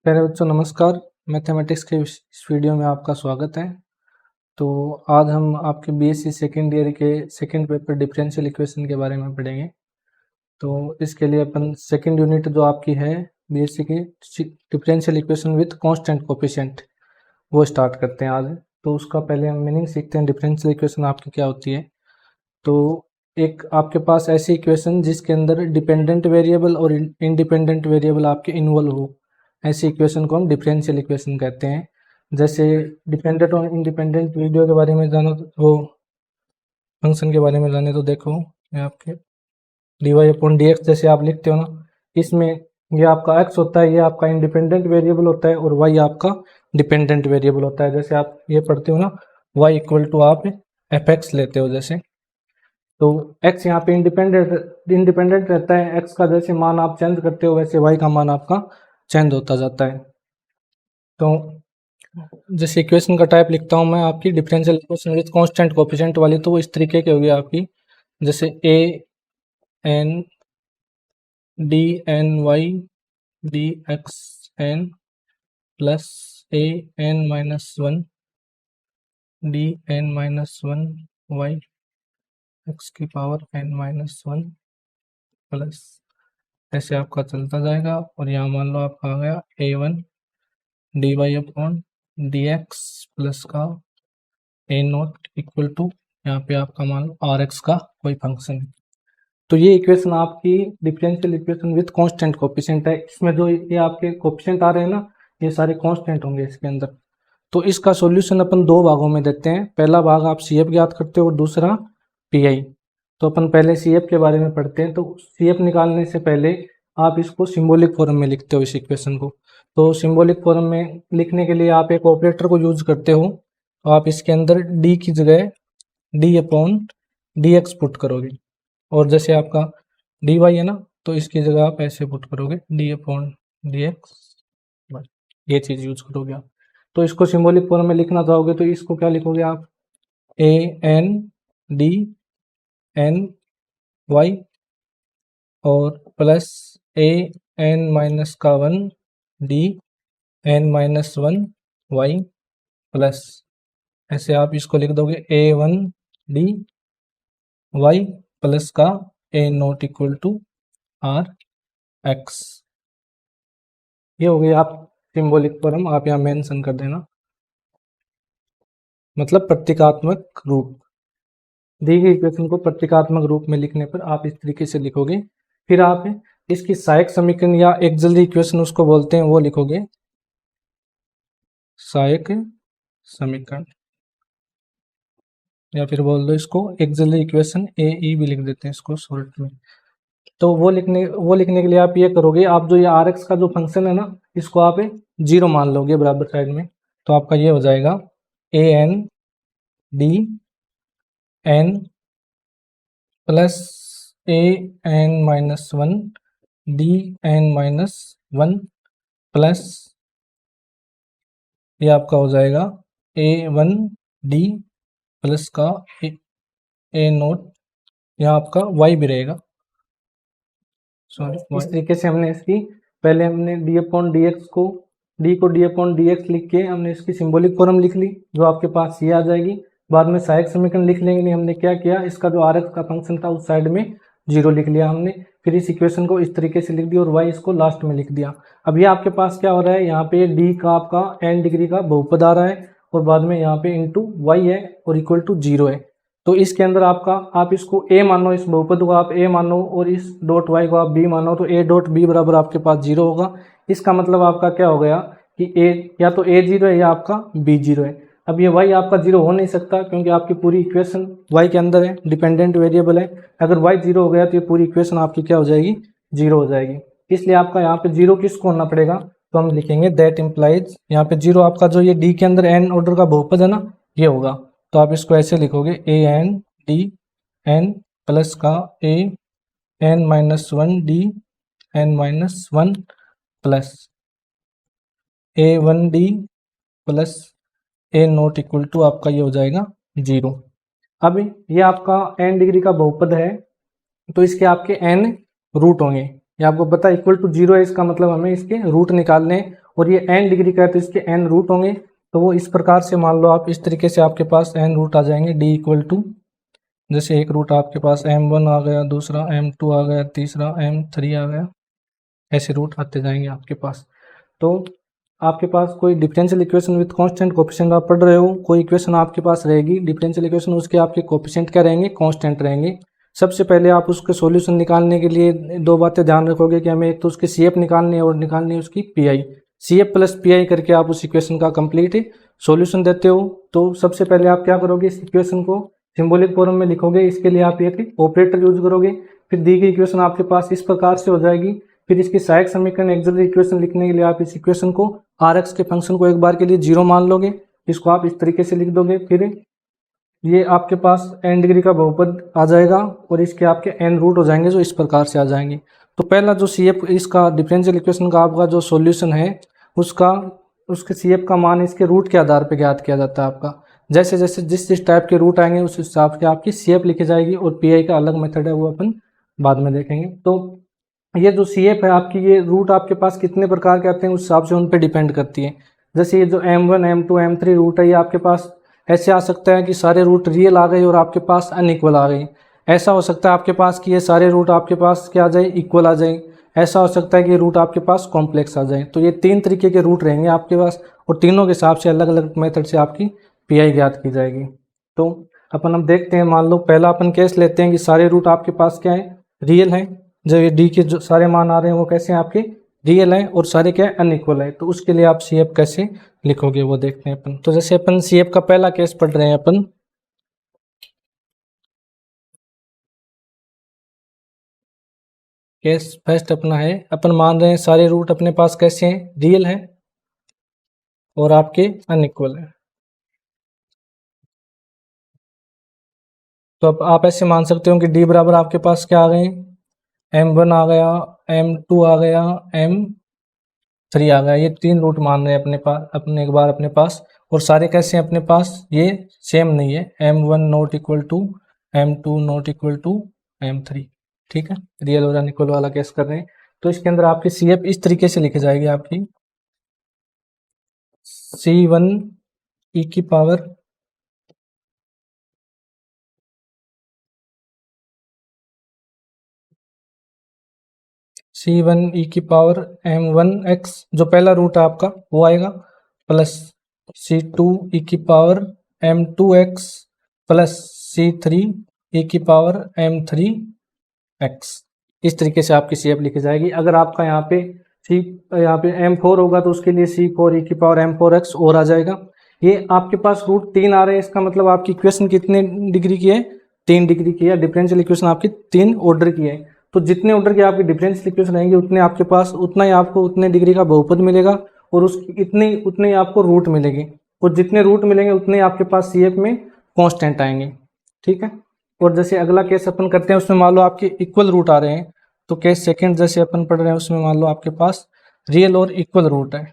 प्यारे बच्चों नमस्कार। मैथमेटिक्स के इस वीडियो में आपका स्वागत है। तो आज हम आपके बीएससी सेकेंड ईयर के सेकेंड पेपर डिफरेंशियल इक्वेशन के बारे में पढ़ेंगे। तो इसके लिए अपन सेकेंड यूनिट जो आपकी है बीएससी की differential equation with constant coefficient वो स्टार्ट करते हैं आज। तो उसका पहले हम मीनिंग सीखते हैं, डिफरेंशियल इक्वेशन आपकी क्या होती है। तो एक आपके पास ऐसी इक्वेशन जिसके अंदर डिपेंडेंट वेरिएबल और इंडिपेंडेंट वेरिएबल आपके इन्वॉल्व हो, ऐसी इक्वेशन को हम डिफरेंशियल इक्वेशन कहते हैं। जैसे डिपेंडेंट और इंडिपेंडेंट वीडियो के बारे में जानो वो फंक्शन के बारे में जाने तो देखो ये आपके dy अपॉन डी एक्स जैसे आप लिखते हो ना, इसमें ये आपका x होता है, ये आपका इंडिपेंडेंट वेरिएबल होता है और y आपका डिपेंडेंट वेरिएबल होता है। जैसे आप ये पढ़ते हो ना y इक्वल टू आप fx लेते हो, जैसे तो x यहाँ पे इंडिपेंडेंट रहता है। x का जैसे मान आप चेंज करते हो वैसे y का मान आपका चेंज होता जाता है। तो जैसे इक्वेशन का टाइप लिखता हूँ मैं आपकी differential equation with constant coefficient वाली, तो वो इस तरीके की होगी आपकी, जैसे a n d n y d x n plus a n minus 1 d n minus 1 y x की पावर n माइनस 1 प्लस ऐसे आपका चलता जाएगा। और यहाँ मान लो आपका आ गया a1 D Y upon D X plus का ए नॉट इक्वल टू यहाँ पे आपका मान लो आर एक्स का कोई फंक्शन है। तो ये इक्वेशन आपकी differential equation with constant coefficient है। इसमें जो ये आपके कोफिशिएंट आ रहे हैं ना, ये सारे कांस्टेंट होंगे इसके अंदर। तो इसका सॉल्यूशन अपन दो भागों में देते हैं। पहला भाग आप सी एफ ज्ञात करते हो और दूसरा पी आई। तो अपन पहले सी एफ के बारे में पढ़ते हैं। तो सी एफ निकालने से पहले आप इसको सिंबॉलिक फॉर्म में लिखते हो इस इक्वेशन को। तो सिंबॉलिक फॉर्म में लिखने के लिए आप एक ऑपरेटर को यूज करते हो। तो आप इसके अंदर डी की जगह D upon D x put करोगे, और जैसे आपका डी वाई है ना, तो इसकी जगह आप ऐसे पुट करोगे डी अपॉन डी एक्स, ये चीज़ यूज करोगे आप। तो इसको सिंबॉलिक फॉर्म में लिखना चाहोगे तो इसको क्या लिखोगे आप, A N D N Y और प्लस ए एन माइनस का 1 D N minus 1 Y plus ऐसे आप इसको लिख दोगे ए 1 डी वाई प्लस का ए naught equal to r x. ये हो गई आप सिंबॉलिक फॉर्म, आप यहाँ मेंशन कर देना, मतलब प्रतीकात्मक रूप। दी गई इक्वेशन को प्रतीकात्मक रूप में लिखने पर आप इस तरीके से लिखोगे। फिर आप इसकी सहायक समीकरण या एक्सिलरी इक्वेशन उसको बोलते हैं, वो लिखोगे सहायक समीकरण, या फिर बोल दो इसको एक्सिलरी इक्वेशन, ए ई भी लिख देते हैं इसको शॉर्ट में। तो वो लिखने के लिए आप ये करोगे, आप जो ये आर एक्स का जो फंक्शन है ना, इसको आप 0 मान लोगे बराबर साइड में। तो आपका ये हो जाएगा a N D n plus A N minus 1 D N minus 1 plus ये आपका हो जाएगा ए 1 डी प्लस का ए नोट, यहाँ आपका y भी रहेगा, सॉरी। इस तरीके से हमने इसकी पहले हमने डी अपॉन डी एक्स को डी अपॉन डी एक्स लिख के हमने इसकी सिंबॉलिक फॉर्म लिख ली, जो आपके पास ये आ जाएगी। बाद में सहायक समीकरण लिख लेंगे, नहीं हमने क्या किया, इसका जो आर एक्स का फंक्शन था उस साइड में 0 लिख लिया हमने। फिर इस इक्वेशन को इस तरीके से लिख दिया और y इसको लास्ट में लिख दिया। अब ये आपके पास क्या हो रहा है, यहाँ पे d का आपका n डिग्री का बहुपद आ रहा है और बाद में यहाँ पे इंटू y है और इक्वल टू 0 है। तो इसके अंदर आपका आप इसको a मानो, इस बहुपद को आप a मानो और इस डॉट y को आप b मानो, तो a डॉट b बराबर आपके पास 0 होगा। इसका मतलब आपका क्या हो गया कि a या तो a 0 है या आपका b 0 है। अब ये y आपका 0 हो नहीं सकता क्योंकि आपकी पूरी इक्वेशन y के अंदर है, डिपेंडेंट वेरिएबल है। अगर y 0 हो गया तो ये पूरी इक्वेशन आपकी क्या हो जाएगी, 0 हो जाएगी। इसलिए आपका यहाँ पे 0 किसको होना पड़ेगा, तो हम लिखेंगे दैट इम्प्लाइज, यहाँ पे 0 आपका जो ये d के अंदर n ऑर्डर का बहुपद है ना, ये होगा। तो आप इसको ऐसे लिखोगे a N D n plus का a N minus 1 D N minus 1 plus a 1 d plus a naught equal to आपका ये हो जाएगा 0। अब ये आपका n डिग्री का बहुपद है, तो इसके आपके n रूट होंगे। ये आपको पता है इक्वल टू 0 है, इसका मतलब हमें इसके रूट निकालने हैं, और ये n डिग्री का है तो इसके n रूट होंगे। तो वो इस प्रकार से मान लो आप, इस तरीके से आपके पास n रूट आ जाएंगे। d इक्वल टू, जैसे एक रूट आपके पास m1 आ गया, दूसरा m2 आ गया, तीसरा m3 आ गया, ऐसे रूट आते जाएंगे आपके पास। तो आपके पास कोई differential equation with constant coefficient आप पढ़ रहे हो, कोई इक्वेशन आपके पास रहेगी डिफरेंशियल इक्वेशन, उसके आपके कोफिशिएंट क्या रहेंगे, कांस्टेंट रहेंगे। सबसे पहले आप उसके सॉल्यूशन निकालने के लिए दो बातें ध्यान रखोगे कि हमें एक तो उसकी सीएफ निकालनी है और निकालनी है उसकी पीआई। सीएफ प्लस पीआई करके आप उस इक्वेशन का कंप्लीट सॉल्यूशन देते हो। तो सबसे पहले आप क्या करोगे, इस इक्वेशन को सिंबॉलिक फॉर्म में लिखोगे, इसके लिए आप एक ऑपरेटर यूज करोगे। फिर दी गई इक्वेशन आपके पास इस प्रकार से हो जाएगी। फिर इसकी सहायक समीकरण एक्सिलरी इक्वेशन लिखने के लिए आप इस इक्वेशन को आर एक्स के फंक्शन को एक बार के लिए 0 मान लोगे, इसको आप इस तरीके से लिख दोगे। फिर ये आपके पास n डिग्री का बहुपद आ जाएगा और इसके आपके n रूट हो जाएंगे जो इस प्रकार से आ जाएंगे। तो पहला जो सी एफ इसका डिफरेंशियल इक्वेशन का आपका जो सॉल्यूशन है उसका उसके सी एफ का मान इसके रूट के आधार पर ज्ञात किया जाता है आपका। जैसे जैसे जिस टाइप के रूट आएंगे उस हिसाब से आपकी सी एफ लिखी जाएगी, और पी आई का अलग मेथड है वो अपन बाद में देखेंगे। तो ये जो सी एफ है आपकी, ये रूट आपके पास कितने प्रकार के आते हैं उस हिसाब से उन पर डिपेंड करती है। जैसे ये जो m1 m2 m3 रूट है, ये आपके पास ऐसे आ सकता है कि सारे रूट रियल आ गए और आपके पास अनइक्वल आ गई। ऐसा हो सकता है आपके पास कि ये सारे रूट आपके पास क्या आ जाए, इक्वल आ जाए। ऐसा हो सकता है कि रूट आपके पास कॉम्प्लेक्स आ जाए। तो ये 3 तरीके के रूट रहेंगे आपके पास, और तीनों के हिसाब से अलग अलग मेथड से आपकी पीआई ज्ञात की जाएगी। तो अपन अब देखते हैं, मान लो पहला अपन केस लेते हैं कि सारे रूट आपके पास क्या है, रियल है। जो ये डी के जो सारे मान आ रहे हैं वो कैसे हैं, आपके रियल है, और सारे क्या है, अनइक्वल है। तो उसके लिए आप सी एफ कैसे लिखोगे वो देखते हैं अपन। तो जैसे अपन सी एफ का पहला केस पढ़ रहे हैं अपन, केस फर्स्ट अपना है, अपन मान रहे हैं सारे रूट अपने पास कैसे हैं, रियल है और आपके अनइक्वल है। तो अब आप ऐसे मान सकते हो कि डी बराबर आपके पास क्या आ गए, m1 आ गया, m2 आ गया, m3 आ गया। ये 3 रूट मान रहे हैं अपने पास, अपने एक बार अपने पास, और सारे कैसे हैं अपने पास, ये सेम नहीं है, m1 not equal to m2 not equal to m3। ठीक है, रियल और अनइक्वल वाला केस कर रहे हैं। तो इसके अंदर आपकी सी एफ इस तरीके से लिखी जाएगी, आपकी c1 e की पावर c1 e की पावर m1x, जो पहला रूट है आपका वो आएगा, प्लस c2 e की power m2x plus c3 e की पावर m3x। इस तरीके से आपकी सी एफ लिखी जाएगी। अगर आपका यहाँ पे यहाँ पे m4 होगा तो उसके लिए c4 e की पावर m4x और आ जाएगा। ये आपके पास रूट 3 आ रहे हैं, इसका मतलब आपकी इक्वेशन कितने डिग्री की है, 3 डिग्री की है। डिफरेंशियल इक्वेशन आपकी 3 ऑर्डर की है। तो जितने ऑर्डर की आपकी डिफरेंशियल इक्वेशन रहेंगे उतने आपके पास, उतना ही आपको उतने डिग्री का बहुपद मिलेगा, और उसकी उतने ही आपको रूट मिलेंगे, और जितने रूट मिलेंगे उतने आपके पास सी एफ में कांस्टेंट आएंगे। ठीक है। और जैसे अगला केस अपन करते हैं, उसमें मान लो आपके इक्वल रूट आ रहे हैं। तो केस सेकंड जैसे अपन पढ़ रहे हैं उसमें मान लो आपके पास रियल और इक्वल रूट है।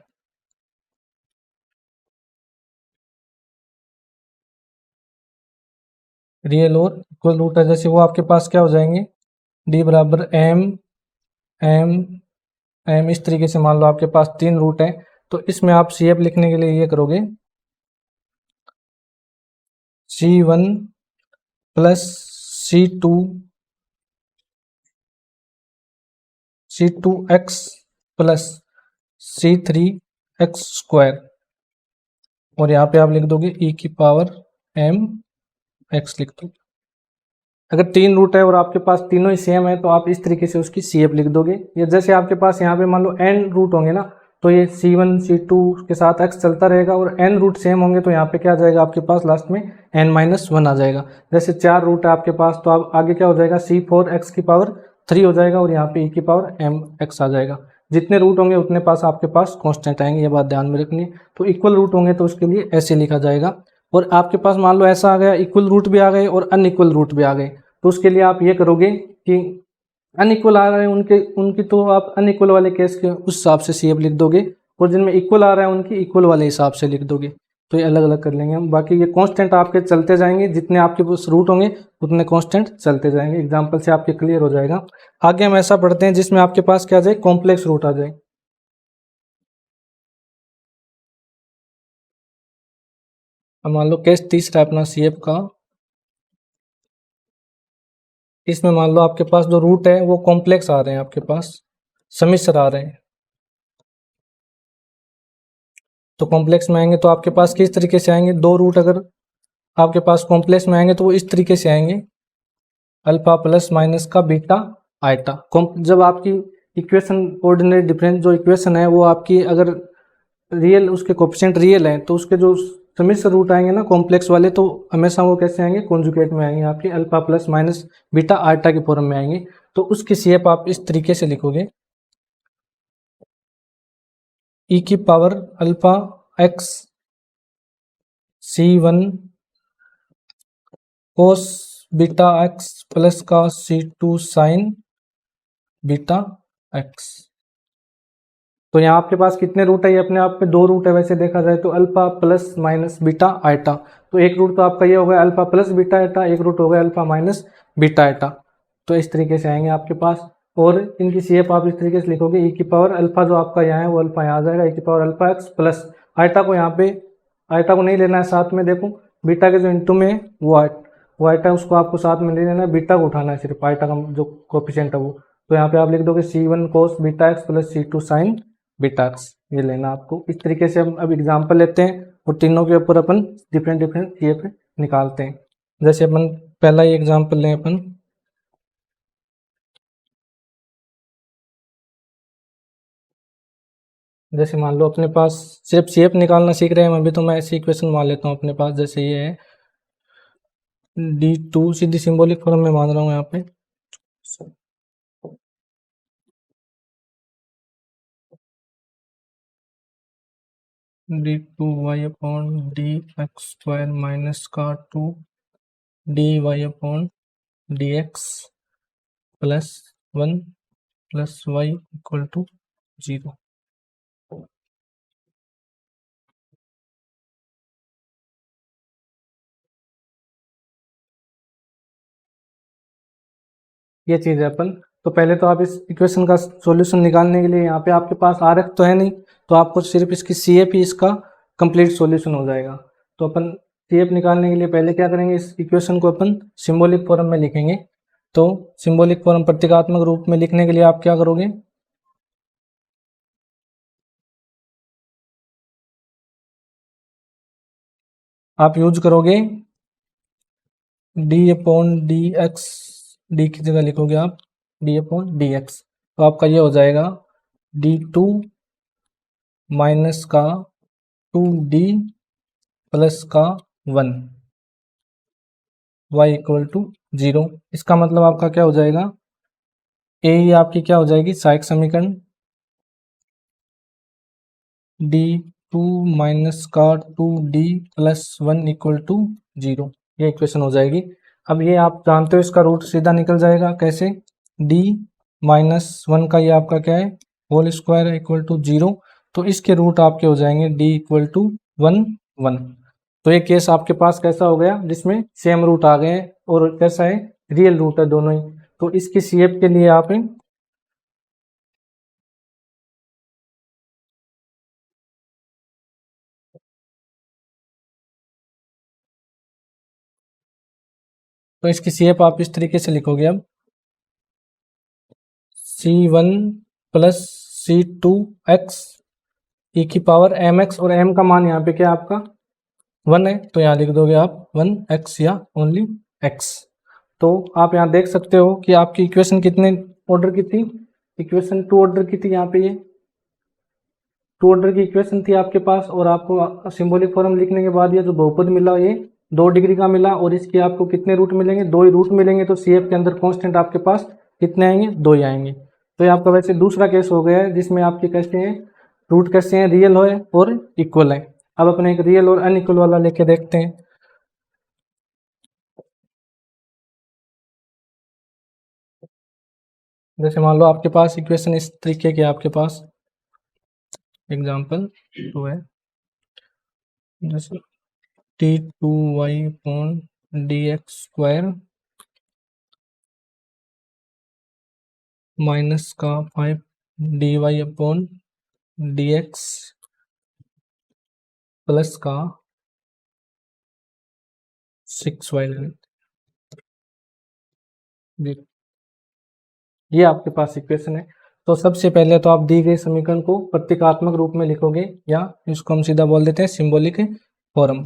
रियल और इक्वल रूट है, जैसे वो आपके पास क्या हो जाएंगे, डी बराबर एम एम एम, इस तरीके से मान लो आपके पास 3 रूट हैं। तो इसमें आप सी एफ लिखने के लिए ये करोगे, c1 plus c2 c2x plus c3x square, और यहाँ पे आप लिख दोगे e की पावर mx लिख दो। अगर 3 रूट है और आपके पास तीनों ही सेम है तो आप इस तरीके से उसकी सी एफ लिख दोगे। या जैसे आपके पास यहाँ पे मान लो n रूट होंगे ना, तो ये c1 c2 के साथ x चलता रहेगा, और n रूट सेम होंगे तो यहाँ पे क्या आ जाएगा आपके पास लास्ट में n-1 आ जाएगा। जैसे 4 रूट है आपके पास तो आप आगे क्या हो जाएगा, c4x की पावर 3 हो जाएगा, और यहाँ पे e की पावर mx आ जाएगा। जितने रूट होंगे उतने पास आपके पास कांस्टेंट आएंगे, ये बात ध्यान में रखनी है। तो इक्वल रूट होंगे तो उसके लिए ऐसे लिखा जाएगा। और आपके पास मान लो ऐसा आ गया, इक्वल रूट भी आ गए और अनइक्वल रूट भी आ गए, तो उसके लिए आप ये करोगे कि अनइक्वल आ रहे हैं उनके उनकी तो आप अनइक्वल वाले केस के उस हिसाब से सी एफ लिख दोगे, और जिनमें इक्वल आ रहा है उनकी इक्वल वाले हिसाब से लिख दोगे। तो ये अलग अलग कर लेंगे हम। बाकी ये कांस्टेंट आपके चलते जाएंगे, जितने आपके पास रूट होंगे उतने कांस्टेंट चलते जाएंगे। एग्जांपल से आपके क्लियर हो जाएगा। आगे हम ऐसा पढ़ते हैं जिसमें आपके पास क्या आ जाए, कॉम्प्लेक्स रूट आ जाए। अब मान लो केस तीसरा अपना CF का, इसमें मान लो आपके पास जो रूट है वो कॉम्प्लेक्स आ रहे हैं, आपके पास सम्मिश्र आ रहे हैं। तो कॉम्प्लेक्स में आएंगे तो आपके पास किस तरीके से आएंगे, दो रूट अगर आपके पास कॉम्प्लेक्स में आएंगे तो वो इस तरीके से आएंगे, अल्फा प्लस माइनस का बीटा आइटा। जब आपकी इक्वेशन ऑर्डिनरी डिफरेंस जो इक्वेशन है वो आपकी अगर रियल उसके कोफिशिएंट रियल है तो उसके जो सम्मिश्र रूट आएंगे ना कॉम्प्लेक्स वाले, तो हमेशा वो कैसे आएंगे, कॉन्जुगेट में आएंगे, आपके alpha plus minus beta iota के फॉर्म में आएंगे। तो उसकी शेप आप इस तरीके से लिखोगे, e की power alpha x C1 cos beta x plus का C2 साइन बीटा एक्स। तो यहाँ आपके पास कितने रूट है, ये अपने आप में दो रूट है वैसे देखा जाए तो, alpha plus minus beta iota. तो एक रूट तो आपका ये हो गया अल्फा प्लस बीटा आइटा, एक रूट हो गया अल्फा माइनस बीटा आइटा। तो इस तरीके से आएंगे आपके पास। और इनकी शेप आप इस तरीके से लिखोगे, ई की पावर अल्फा जो आपका यहाँ है वो अल्फा यहाँ आ जाएगा, ई की power alpha X plus iota को यहाँ पे, आइटा को नहीं लेना है साथ में, देखो बीटा के जो इंटू में वो आइटा उसको आपको साथ में नहीं लेना है, बीटा को उठाना है सिर्फ, आइटा का जो कोफिशिएंट है वो। तो यहाँ पे आप लिख दोगे C1 cos beta x plus C2 sign beta x, ये लेना आपको। इस तरीके से हम अब एग्जांपल लेते हैं और तीनों के ऊपर अपन डिफरेंट डिफरेंट शेप निकालते हैं। जैसे अपन पहला ही एग्जांपल लें अपन, जैसे मान लो अपने पास सिर्फ शेप निकालना सीख रहे हैं हम अभी, तो मैं ऐसी इक्वेशन मान लेता हूँ अपने पास, जैसे ये है D2, सीधी सिंबॉलिक फॉर्म में मान रहा हूँ यहाँ पे, D2y upon D X square minus का 2dy upon D X plus 1 plus Y equal to 0। ये चीज़ है अपन। तो पहले तो आप इस इक्वेशन का सॉल्यूशन निकालने के लिए, यहाँ पे आपके पास आर एक्स तो है नहीं, तो आपको सिर्फ इसकी सी एफ ही इसका कंप्लीट सॉल्यूशन हो जाएगा। तो अपन सी एफ निकालने के लिए पहले क्या करेंगे, इस इक्वेशन को अपन सिंबॉलिक फॉर्म में लिखेंगे। तो सिंबॉलिक फॉर्म प्रतीकात्मक रूप में लिखने के लिए आप क्या करोगे, आप यूज करोगे D upon D x, D की जगह लिखोगे आप डी अपॉन डी एक्स। तो आपका ये हो जाएगा D2 माइनस का 2D प्लस का 1 y इक्वल टू 0। इसका मतलब आपका क्या हो जाएगा, ए ही आपकी क्या हो जाएगी सहायक समीकरण, D2 माइनस का 2D प्लस 1 इक्वल टू 0, ये इक्वेशन हो जाएगी। अब ये आप जानते हो इसका रूट सीधा निकल जाएगा, कैसे, D माइनस 1 का ये आपका क्या है होल स्क्वायर है इक्वल टू 0। तो इसके रूट आपके हो जाएंगे D इक्वल टू 1 1। तो ये केस आपके पास कैसा हो गया जिसमें सेम रूट आ गए हैं और कैसा है रियल रूट है दोनों ही। तो इसकी सीएफ के लिए आप तो इसकी सीएफ आप इस तरीके से लिखोगे, अब C1 प्लस C2 एक्स ई की पावर एम एक्स, और एम का मान यहाँ पे क्या आपका 1 है, तो यहाँ लिख दोगे आप 1 एक्स या ओनली एक्स। तो आप यहाँ देख सकते हो कि आपकी इक्वेशन कितने ऑर्डर की थी, इक्वेशन 2 ऑर्डर की थी। यहाँ पे ये 2 ऑर्डर की इक्वेशन थी आपके पास, और आपको सिंबॉलिक फॉर्म लिखने के बाद ये जो बहुपद मिला ये 2 डिग्री का मिला, और इसके आपको कितने रूट मिलेंगे, 2 ही रूट मिलेंगे। तो सी एफ के अंदर कांस्टेंट आपके पास कितने आएंगे, 2 ही आएंगे। तो ये आपका वैसे दूसरा केस हो गया है जिसमें आपके कैसे हैं रूट, कैसे हैं रियल है और इक्वल है। अब अपने एक रियल और अनइक्वल वाला लेके देखते हैं। जैसे मान लो आपके पास इक्वेशन इस तरीके के आपके पास एग्जाम्पल 2 है, जैसे d2y/dx² माइनस का 5 dy/dx प्लस का 6y जी। ये आपके पास इक्वेशन है। तो सबसे पहले तो आप दी गई समीकरण को प्रतीकात्मक रूप में लिखोगे, या इसको हम सीधा बोल देते हैं सिंबॉलिक फॉर्म।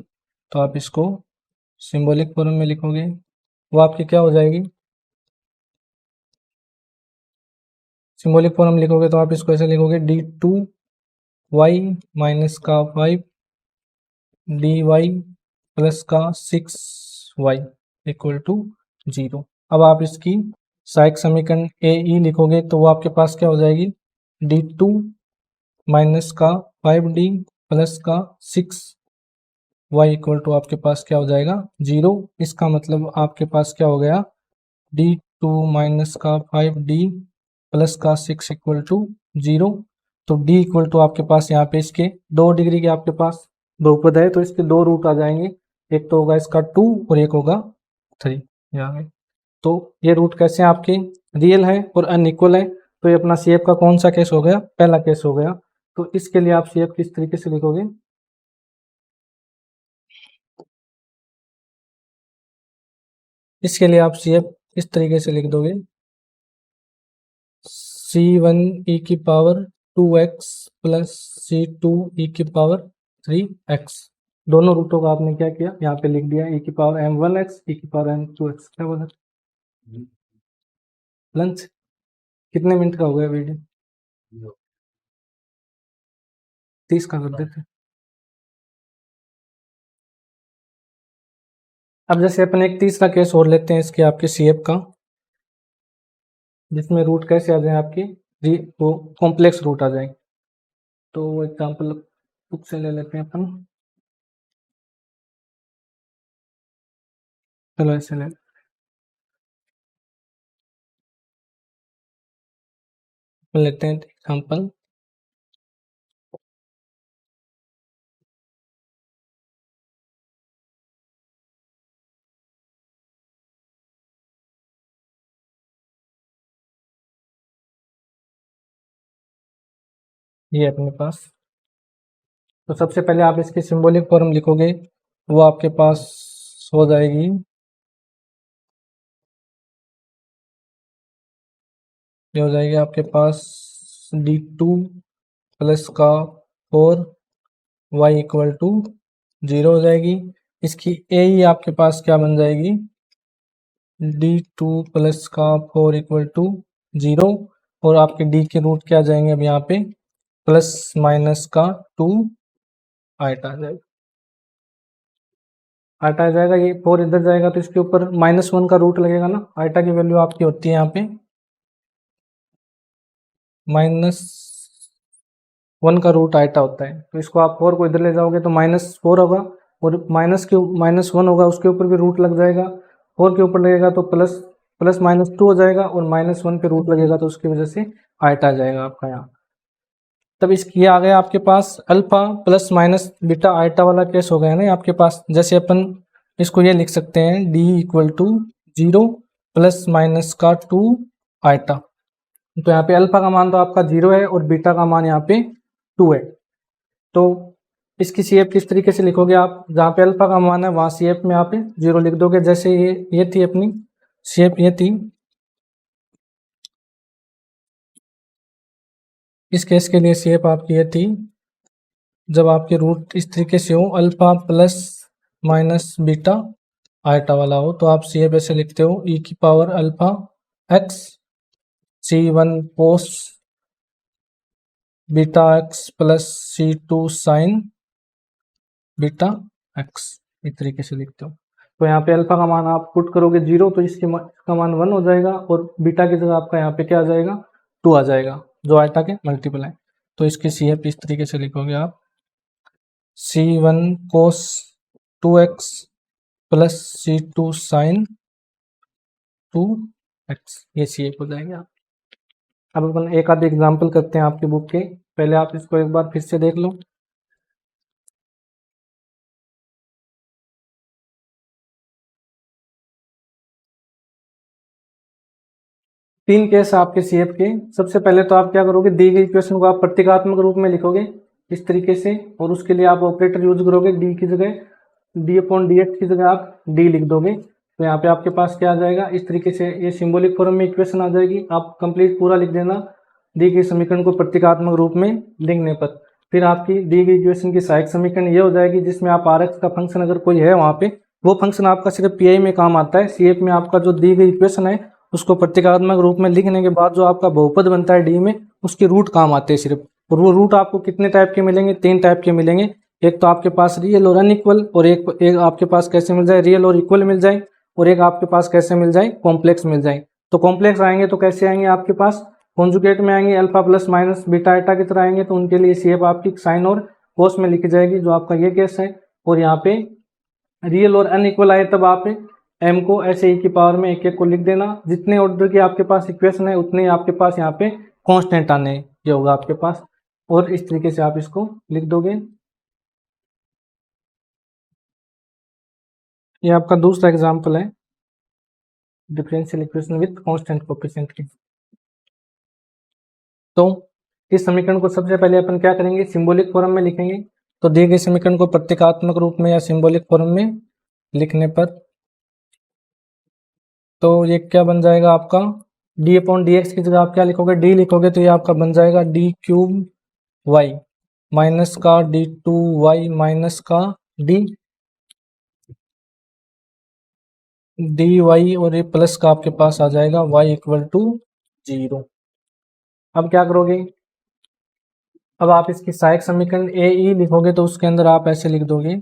तो आप इसको सिंबॉलिक फॉर्म में लिखोगे, वो आपकी क्या हो जाएगी, सिंबॉलिक फॉर्म लिखोगे तो आप इसको ऐसे लिखोगे d2y माइनस का 5 dy प्लस का 6y इक्वल टू 0। अब आप इसकी सहायक समीकरण ए ई लिखोगे तो वो आपके पास क्या हो जाएगी, d2 माइनस का 5d प्लस का 6y इक्वल टू आपके पास क्या हो जाएगा 0। इसका मतलब आपके पास क्या हो गया, d2 माइनस का 5d प्लस का 6 इक्वल टू 0। तो d इक्वल टू आपके पास यहाँ पे इसके 2 डिग्री के आपके पास बहुपद है, तो इसके 2 रूट आ जाएंगे, एक तो होगा इसका 2 और एक होगा 3 यहाँ पे। तो ये रूट कैसे हैं आपके, रियल है और अनइक्वल है। तो ये अपना सी एफ का कौन सा केस हो गया, पहला केस हो गया। तो इसके लिए आप सी एफ किस तरीके से लिखोगे, इसके लिए आप सी एफ इस तरीके से लिख दोगे, c1e⁻² प्लस c2e⁻³ दोनों रूटों का आपने क्या किया, यहाँ पे लिख दिया e⁻m1x e⁻m2x। क्या बोला लंच, कितने मिनट का हो गया वीडियो, 30 का कर देते। अब जैसे अपन एक तीसरा केस और लेते हैं इसके आपके सी एफ का, जिसमें रूट कैसे आ जाए आपकी, वो कॉम्प्लेक्स रूट आ जाए। तो एग्जाम्पल बुक से ले लेते हैं अपन, चलो ऐसे लेते हैं एग्जाम्पल। ये अपने पास, तो सबसे पहले आप इसकी सिंबॉलिक फॉर्म लिखोगे, वो आपके पास हो जाएगी, ये हो जाएगी आपके पास d2 प्लस का 4y इक्वल टू 0 हो जाएगी। इसकी ए ही आपके पास क्या बन जाएगी, d2 प्लस का 4 इक्वल टू 0, और आपके d के रूट क्या जाएंगे अब यहाँ पे, प्लस माइनस का 2 आइट आ जाएगा, आइट आ जाएगा। ये 4 इधर जाएगा तो इसके ऊपर -1 का रूट लगेगा ना, आइटा की वैल्यू आपकी होती है यहाँ पे -1 का रूट आइटा होता है। तो इसको आप 4 को इधर ले जाओगे तो -4 होगा, और -1 होगा उसके ऊपर भी रूट लग जाएगा, 4 के ऊपर लगेगा तो प्लस प्लस -2 हो जाएगा, और -1 पे रूट लगेगा तो उसकी वजह से आइटा आ जाएगा आपका यहाँ। तब इसकी आ गया आपके पास alpha plus minus beta iota वाला केस हो गया ना आपके पास। जैसे अपन इसको ये लिख सकते हैं d equal to 0 plus minus का 2 आइटा। तो यहाँ पे अल्फा का मान तो आपका 0 है और बीटा का मान यहाँ पे 2 है। तो इसकी सी एफ किस तरीके से लिखोगे आप, जहाँ पे अल्फा का मान है वहाँ सी एफ में आप 0 लिख दोगे। जैसे ये थी अपनी सी एफ, ये थी, इस केस के लिए सी एफ आपकी ये थी, जब आपके रूट इस तरीके से हो alpha plus minus beta iota वाला हो, तो आप सी एफ ऐसे लिखते हो e⁻α x c1 cos beta x plus c2 sin beta x, इस तरीके से लिखते हो। तो यहाँ पे अल्फा का मान आप पुट करोगे 0 तो इसका मान 1 हो जाएगा, और बीटा की जगह आपका यहाँ पे क्या आ जाएगा 2 आ जाएगा, जो आइटा के मल्टीपल है। तो इसकी सी एफ इस तरीके से लिखोगे आप c1 cos 2x plus c2 sin 2x, ये सी एफ हो जाएगा। अब अपन एक आध एग्जाम्पल करते हैं आपकी बुक के, पहले आप इसको एक बार फिर से देख लो। तीन केस आपके सीएफ के। सबसे पहले तो आप क्या करोगे, दी गई इक्वेशन को आप प्रतीकात्मक रूप में लिखोगे इस तरीके से, और उसके लिए आप ऑपरेटर यूज करोगे, डी की जगह डी अपॉन डी एक्स की जगह आप डी लिख दोगे। तो यहाँ पे आपके पास क्या आ जाएगा, इस तरीके से ये सिंबॉलिक फॉर्म में इक्वेशन आ जाएगी। आप कंप्लीट पूरा लिख देना दी गई समीकरण को प्रतीकात्मक रूप में लिखने पर। फिर आपकी दी गई इक्वेशन की सहायक समीकरण ये हो जाएगी, जिसमें आप आर एक्स का फंक्शन अगर कोई है वहाँ पे, वो फंक्शन आपका सिर्फ पीआई में काम आता है। सीएफ में आपका जो दी गई इक्वेशन है उसको प्रतीकात्मक रूप में लिखने के बाद जो आपका बहुपद बनता है डी में, उसके रूट काम आते हैं सिर्फ। और वो रूट आपको कितने टाइप के मिलेंगे, तीन टाइप के मिलेंगे। एक तो आपके पास रियल और अनइक्वल, और एक आपके पास कैसे मिल जाए, रियल और इक्वल मिल जाए, और एक आपके पास कैसे मिल जाए, कॉम्प्लेक्स मिल जाए। तो कॉम्प्लेक्स आएंगे तो कैसे आएंगे, आपके पास कॉन्जुगेट में आएंगे, अल्फा प्लस माइनस बीटा एटा की तरह आएंगे। तो उनके लिए सीएफ आपकी साइन और कोस में लिखी जाएगी, जो आपका ये केस है। और यहाँ पे रियल और अनइक्वल आए तब आप एम को ऐसे ई की पावर में एक एक को लिख देना। जितने ऑर्डर की आपके पास इक्वेशन है उतने आपके पास यहाँ पे कांस्टेंट आने ये होगा आपके पास, और इस तरीके से आप इसको लिख दोगे। ये आपका दूसरा एग्जांपल है differential equation with constant coefficient की। तो इस समीकरण को सबसे पहले अपन क्या करेंगे, सिंबॉलिक फॉर्म में लिखेंगे। तो दिए गए समीकरण को प्रतीकात्मक रूप में या सिंबॉलिक फॉर्म में लिखने पर तो ये क्या बन जाएगा आपका, डी अपॉन डी एक्स की जगह आप क्या लिखोगे, डी लिखोगे तो ये आपका बन जाएगा डी क्यूब वाई माइनस का डी टू वाई माइनस का डी डी वाई, और ये प्लस का आपके पास आ जाएगा वाई इक्वल टू 0। अब क्या करोगे, अब आप इसकी सहायक समीकरण ए ई लिखोगे तो उसके अंदर आप ऐसे लिख दोगे,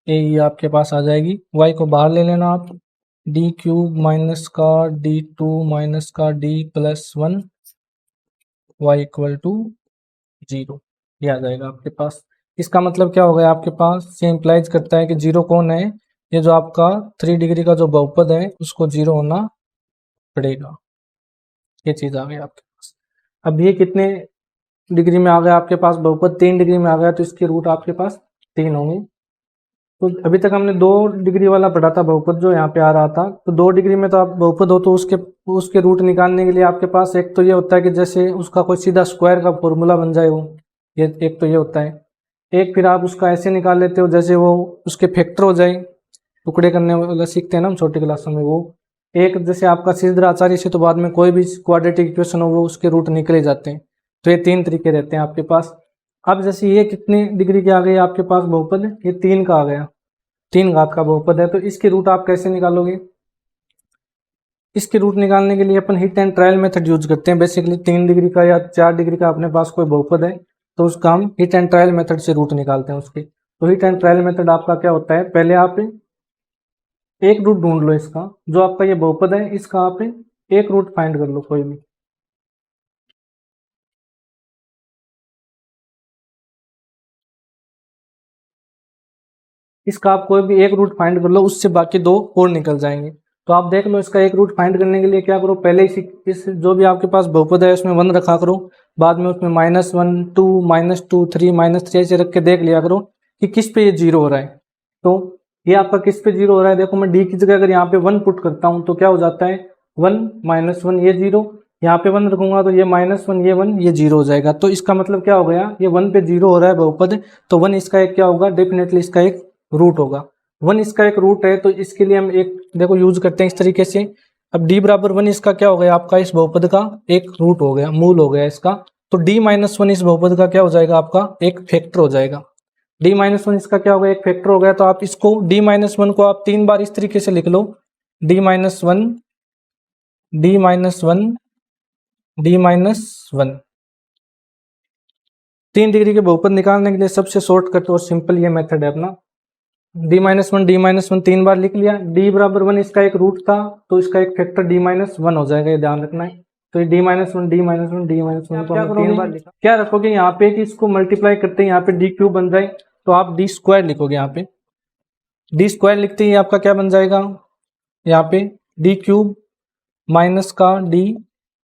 ए ई आपके पास आ जाएगी, वाई को बाहर ले लेना आप, डी क्यूब माइनस का डी टू माइनस का D plus 1 Y equal to 0, ये आ जाएगा आपके पास। इसका मतलब क्या हो गया आपके पास, ये इंप्लाइज करता है कि 0 कौन है, ये जो आपका 3 डिग्री का जो बहुपद है उसको 0 होना पड़ेगा। ये चीज़ आ गई आपके पास। अब ये कितने डिग्री में आ गया आपके पास बहुपद, 3 डिग्री में आ गया, तो इसके रूट आपके पास 3 होंगे। तो अभी तक हमने 2 डिग्री वाला पढ़ा था बहुपद जो यहाँ पे आ रहा था। तो 2 डिग्री में तो आप बहुपद हो तो उसके रूट निकालने के लिए आपके पास एक तो ये होता है कि जैसे उसका कोई सीधा स्क्वायर का फॉर्मूला बन जाए, वो ये एक तो ये होता है। एक फिर आप उसका ऐसे निकाल लेते हो जैसे वो उसके फैक्टर हो जाए, टुकड़े करने वाला सीखते हैं ना हम छोटी क्लासों में, वो एक जैसे आपका सीधा आचार्य से तो बाद में कोई भी क्वाड्रेटिक इक्वेशन हो वो उसके रूट निकले जाते हैं। तो ये 3 तरीके रहते हैं आपके पास। अब जैसे ये कितने डिग्री के आ गए आपके पास बहुपद, ये 3 का आ गया, 3 घात का बहुपद है। तो इसके रूट आप कैसे निकालोगे, इसके रूट निकालने के लिए अपन hit and trial method use करते हैं। बेसिकली 3 डिग्री का या 4 डिग्री का अपने पास कोई बहुपद है तो उसका हम हिट एंड ट्रायल मेथड से रूट निकालते हैं उसके। तो हिट एंड ट्रायल मेथड आपका क्या होता है, पहले आप एक रूट ढूंढ लो इसका, जो आपका ये बहुपद है इसका आप एक रूट फाइंड कर लो कोई भी। इसका आप कोई भी एक रूट फाइंड कर लो, उससे बाकी 2 और निकल जाएंगे। तो आप देख लो इसका एक रूट फाइंड करने के लिए क्या करो, पहले इस जो भी आपके पास बहुपद है उसमें 1 रखा करो, बाद में उसमें -1 2 -2 3 -3 ऐसे रख के देख लिया करो कि किस पे ये 0 हो रहा है। तो ये आपका किस पे 0 हो रहा है, देखो मैं डी की जगह अगर यहाँ पे 1 पुट करता हूँ तो क्या हो जाता है, 1 -1 ये 0, यहाँ पे 1 रखूंगा तो ये -1 ये 1 ये 0 हो जाएगा। तो इसका मतलब क्या हो गया, ये 1 पे 0 हो रहा है बहुपद, तो 1 इसका एक क्या होगा, डेफिनेटली इसका एक रूट होगा। 1 इसका एक रूट है, तो इसके लिए हम एक देखो यूज करते हैं इस तरीके से। अब d बराबर 1 इसका क्या हो गया, आपका इस बहुपद का एक रूट हो गया, मूल हो गया इसका। तो d - 1 इस बहुपद का क्या हो जाएगा, आपका एक फैक्टर हो जाएगा। d - 1 इसका क्या हो गया, एक फैक्टर हो गया। तो आप इसको d - 1 को आप 3 बार इस तरीके से लिख लो, d - 1 d - 1 d - 1। 3 डिग्री के बहुपद निकालने के लिए सबसे शॉर्टकट और सिंपल ये मेथड है अपना, d - 1 d - 1 3 बार लिख लिया। d बराबर 1 इसका एक रूट था तो इसका एक फैक्टर d - 1 हो जाएगा, ये ध्यान रखना है। तो ये d - 1 d - 1 d - 1 को हम 3 बार लिखा, क्या रखोगे यहाँ पे कि इसको मल्टीप्लाई करते हैं यहाँ पे d क्यूब बन जाए, तो आप d स्क्वायर लिखोगे यहाँ पे। d स्क्वायर लिखते ही आपका क्या बन जाएगा, यहाँ पे d क्यूब माइनस का d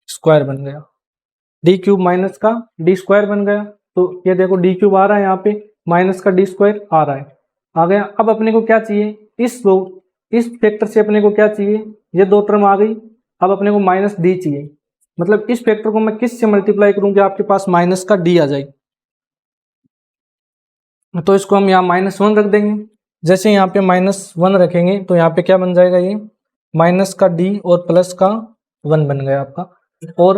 स्क्वायर बन गया, d क्यूब माइनस का d स्क्वायर बन गया। तो ये देखो d क्यूब आ रहा है यहाँ पे, माइनस का d स्क्वायर आ रहा है, आ गया। अब अपने को क्या चाहिए, इस फैक्टर से अपने को क्या चाहिए, ये 2 टर्म आ गई। अब अपने को माइनस डी चाहिए, मतलब इस फैक्टर को मैं किस से मल्टीप्लाई करूँ कि आपके पास माइनस का डी आ जाए। तो इसको हम यहाँ -1 रख देंगे। जैसे यहाँ पे -1 रखेंगे तो यहाँ पे क्या बन जाएगा, ये माइनस का डी और प्लस का 1 बन गया आपका। और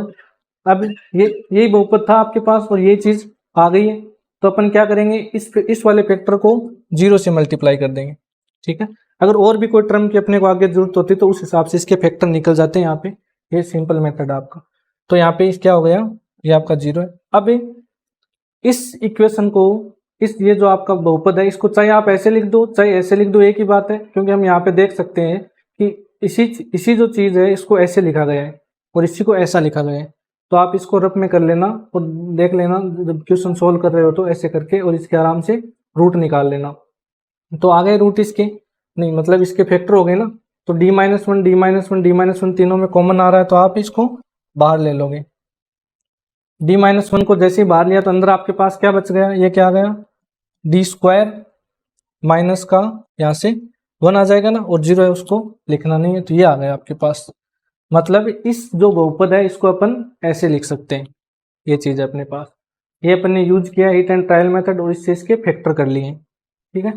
अब ये यही बहुपद था आपके पास और ये चीज आ गई है, तो अपन क्या करेंगे, इस वाले फैक्टर को 0 से मल्टीप्लाई कर देंगे। ठीक है, अगर और भी कोई टर्म की अपने को आगे जरूरत होती तो उस हिसाब से इसके फैक्टर निकल जाते हैं यहाँ पे। ये सिंपल मेथड है आपका। तो यहाँ पे क्या हो गया, ये आपका 0 है। अब इस इक्वेशन को, ये जो आपका बहुपद है, इसको चाहे आप ऐसे लिख दो चाहे ऐसे लिख दो, एक ही बात है, क्योंकि हम यहाँ पे देख सकते हैं कि इसी जो चीज है इसको ऐसे लिखा गया है और इसी को ऐसा लिखा गया है। तो आप इसको रफ में कर लेना और देख लेना जब क्वेश्चन सोल्व कर रहे हो तो ऐसे करके, और इसके आराम से रूट निकाल लेना। तो आ गए रूट इसके, नहीं मतलब इसके फैक्टर हो गए ना। तो d-1 d-1 d-1 तीनों में कॉमन आ रहा है तो आप इसको बाहर ले लोगे। d-1 को जैसे ही बाहर लिया तो अंदर आपके पास क्या बच गया, ये क्या आ गया, d² माइनस का यहाँ से 1 आ जाएगा ना, और 0 है उसको लिखना नहीं है, तो ये आ गया आपके पास। मतलब इस जो बहुपद है इसको अपन ऐसे लिख सकते हैं, ये चीज है अपने पास। ये अपन ने यूज किया हिट एंड ट्रायल मेथड और इससे इसके फैक्टर कर लिए। ठीक है,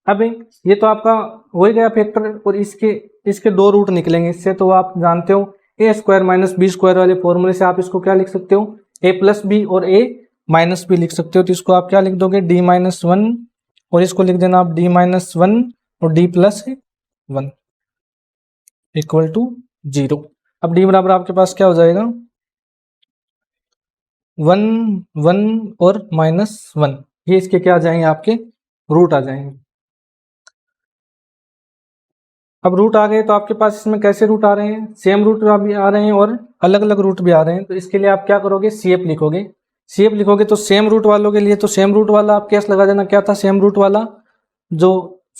अब ये तो आपका हो ही गया फैक्टर, और इसके 2 रूट निकलेंगे इससे। तो आप जानते हो a² - b² वाले फॉर्मूले से आप इसको क्या लिख सकते हो, a+b और a-b लिख सकते हो। तो इसको आप क्या लिख दोगे, d-1 और इसको लिख देना आप d-1 और d+1 इक्वल टू 0। अब d बराबर आपके पास क्या हो जाएगा, 1 1 और -1, ये इसके क्या आ जाएंगे, आपके रूट आ जाएंगे। अब रूट आ गए तो आपके पास इसमें कैसे रूट आ रहे हैं, सेम रूट भी आ रहे हैं और अलग अलग रूट भी आ रहे हैं। तो इसके लिए आप क्या करोगे, CF लिखोगे। CF लिखोगे तो सेम रूट वालों के लिए तो सेम रूट वाला आप कैसे लगा देना, क्या था सेम रूट वाला, जो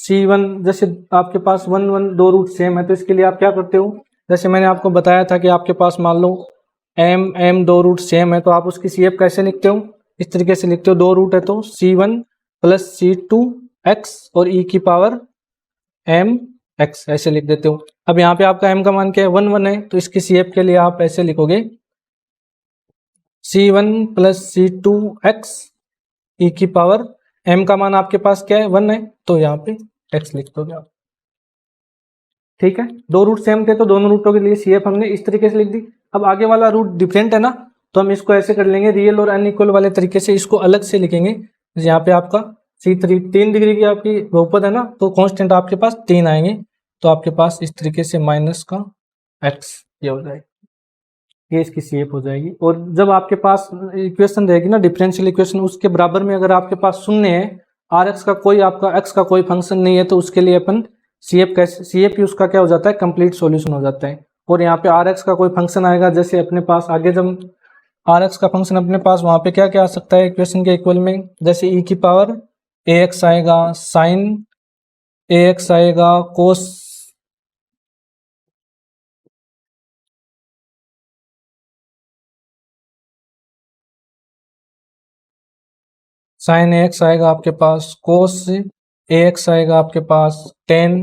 C1, जैसे आपके पास 1 1 2 रूट सेम है तो इसके लिए आप क्या करते हो, जैसे मैंने आपको बताया था कि आपके पास मान लो m 2 रूट सेम है तो आप उसकी CF कैसे लिखते हो, इस तरीके से लिखते हो। 2 रूट है तो C1 + C2x और e की पावर mx ऐसे लिख देते हो। अब यहाँ पे आपका m का मान क्या है, 1 1 है, तो इसकी CF के लिए आप ऐसे लिखोगे C1 + C2x e की पावर m का मान आपके पास क्या है, 1 है, तो यहाँ पे x लिख दोगे आप। ठीक है, 2 रूट सेम थे तो दोनों रूटों के लिए CF हमने इस तरीके से लिख दी। अब आगे वाला रूट डिफरेंट है ना, तो हम इसको ऐसे कर लेंगे, रियल और अनइक्वल वाले तरीके से इसको अलग से लिखेंगे। यहाँ पे आपका C3 3 डिग्री की आपकी बहुपद है ना, तो कांस्टेंट आपके पास 3 आएंगे, तो आपके पास इस तरीके से माइनस का x ये हो जाएगा, ये इसकी CF हो जाएगी। और जब आपके पास इक्वेशन रहेगी ना डिफरेंशियल इक्वेशन, उसके बराबर में अगर आपके पास शून्य है, Rx का कोई आपका x का कोई फंक्शन नहीं है, तो उसके लिए अपन CF कैसे, CF ही उसका क्या हो जाता है, कंप्लीट सॉल्यूशन हो जाता है। और यहाँ पे Rx का कोई फंक्शन आएगा, जैसे अपने पास आगे जब Rx का फंक्शन अपने पास वहां पे क्या क्या आ सकता है इक्वेशन के इक्वल में, जैसे e की पावर ax आएगा, साइन ax आएगा, कोस साइन ax आएगा आपके पास, कोस ax आएगा आपके पास, टेन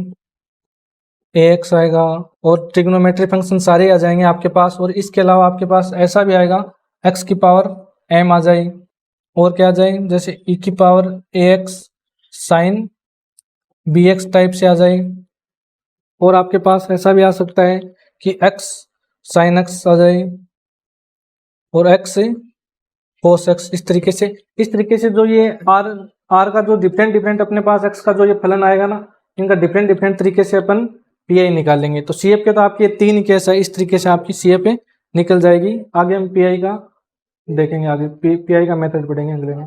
ax आएगा, और ट्रिग्नोमेट्री फंक्शन सारे आ जाएंगे आपके पास। और इसके अलावा आपके पास ऐसा भी आएगा, x की पावर m आ जाए, और क्या आ जाए, जैसे e की power ax sine bx type से आ जाए। और आपके पास ऐसा भी आ सकता है कि x साइन x आ जाए और x cos x, इस तरीके से जो ये r का जो डिफरेंट अपने पास x का जो ये फलन आएगा ना, इनका डिफरेंट तरीके से अपन PI निकालेंगे। तो CF के तो आपके 3 केस है, इस तरीके से आपकी CF निकल जाएगी। आगे हम PI का देखेंगे, आगे PI का मेथड पढ़ेंगे अगले में।